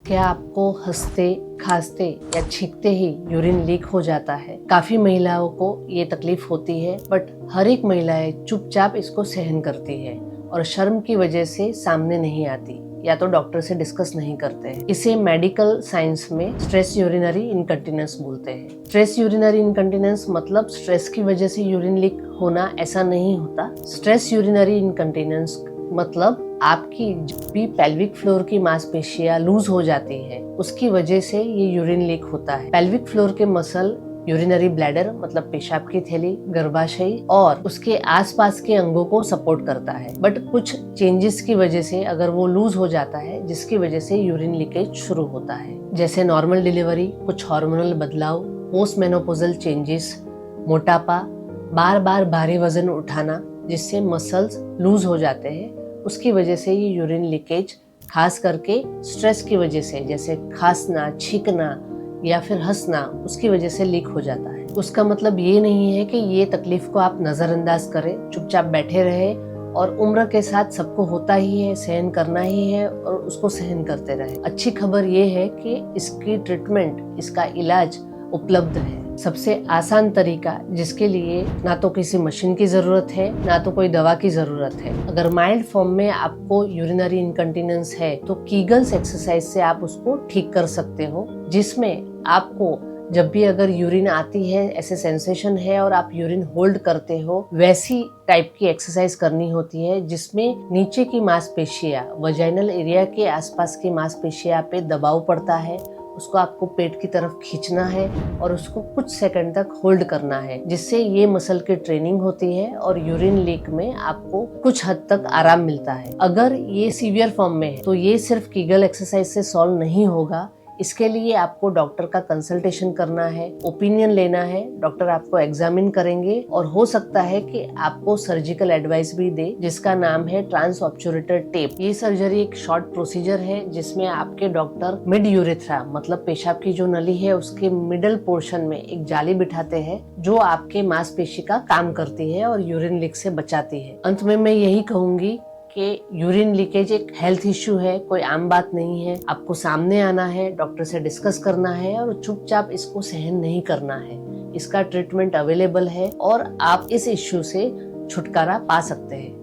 क्या आपको हंसते, खांसते या छींकते ही यूरिन लीक हो जाता है? काफी महिलाओं को ये तकलीफ होती है, बट हर एक महिलाएं चुपचाप इसको सहन करती है और शर्म की वजह से सामने नहीं आती या तो डॉक्टर से डिस्कस नहीं करते हैं। इसे मेडिकल साइंस में स्ट्रेस यूरिनरी इनकंटिनेंस बोलते हैं। स्ट्रेस यूरिनरी इनकंटिनेंस मतलब स्ट्रेस की वजह से यूरिन लीक होना, ऐसा नहीं होता। स्ट्रेस यूरिनरी इनकंटिनेंस मतलब आपकी जब भी पेल्विक फ्लोर की मांसपेशियां लूज हो जाती है, उसकी वजह से ये यूरिन लीक होता है। पेल्विक फ्लोर के मसल यूरिनरी ब्लैडर मतलब पेशाब की थैली, गर्भाशय और उसके आसपास के अंगों को सपोर्ट करता है। बट कुछ चेंजेस की वजह से अगर वो लूज हो जाता है, जिसकी वजह से यूरिन लीकेज शुरू होता है, जैसे नॉर्मल डिलीवरी, कुछ हार्मोनल बदलाव, पोस्ट मेनोपॉजल चेंजेस, मोटापा, बार बार भारी वजन उठाना जिससे मसल्स लूज हो जाते हैं, उसकी वजह से ये यूरिन लीकेज खास करके स्ट्रेस की वजह से, जैसे खांसना, छींकना या फिर हंसना, उसकी वजह से लीक हो जाता है। उसका मतलब ये नहीं है कि ये तकलीफ को आप नजरअंदाज करें, चुपचाप बैठे रहे और उम्र के साथ सबको होता ही है, सहन करना ही है और उसको सहन करते रहे। अच्छी खबर ये है कि इसकी ट्रीटमेंट, इसका इलाज उपलब्ध है। सबसे आसान तरीका, जिसके लिए ना तो किसी मशीन की जरूरत है, ना तो कोई दवा की जरूरत है। अगर माइल्ड फॉर्म में आपको यूरिनरी इनकंटिनेंस है तो कीगल्स एक्सरसाइज से आप उसको ठीक कर सकते हो, जिसमें आपको जब भी अगर यूरिन आती है, ऐसे सेंसेशन है और आप यूरिन होल्ड करते हो, वैसी टाइप की एक्सरसाइज करनी होती है, जिसमें नीचे की मांसपेशियां, वजाइनल एरिया के आसपास की मांसपेशियां पे दबाव पड़ता है। उसको आपको पेट की तरफ खींचना है और उसको कुछ सेकंड तक होल्ड करना है, जिससे ये मसल की ट्रेनिंग होती है और यूरिन लीक में आपको कुछ हद तक आराम मिलता है। अगर ये सीवियर फॉर्म में है तो ये सिर्फ कीगल एक्सरसाइज से सॉल्व नहीं होगा। इसके लिए आपको डॉक्टर का कंसल्टेशन करना है, ओपिनियन लेना है। डॉक्टर आपको एग्जामिन करेंगे और हो सकता है कि आपको सर्जिकल एडवाइस भी दे, जिसका नाम है ट्रांस ऑब्चुरेटर टेप। ये सर्जरी एक शॉर्ट प्रोसीजर है, जिसमें आपके डॉक्टर मिड यूरेथ्रा मतलब पेशाब की जो नली है, उसके मिडल पोर्शन में एक जाली बिठाते हैं, जो आपके मांसपेशी का काम करती है और यूरिन लीक से बचाती है। अंत में मैं यही कहूंगी कि यूरिन लीकेज एक हेल्थ इश्यू है, कोई आम बात नहीं है। आपको सामने आना है, डॉक्टर से डिस्कस करना है और चुपचाप इसको सहन नहीं करना है। इसका ट्रीटमेंट अवेलेबल है और आप इस इश्यू से छुटकारा पा सकते हैं।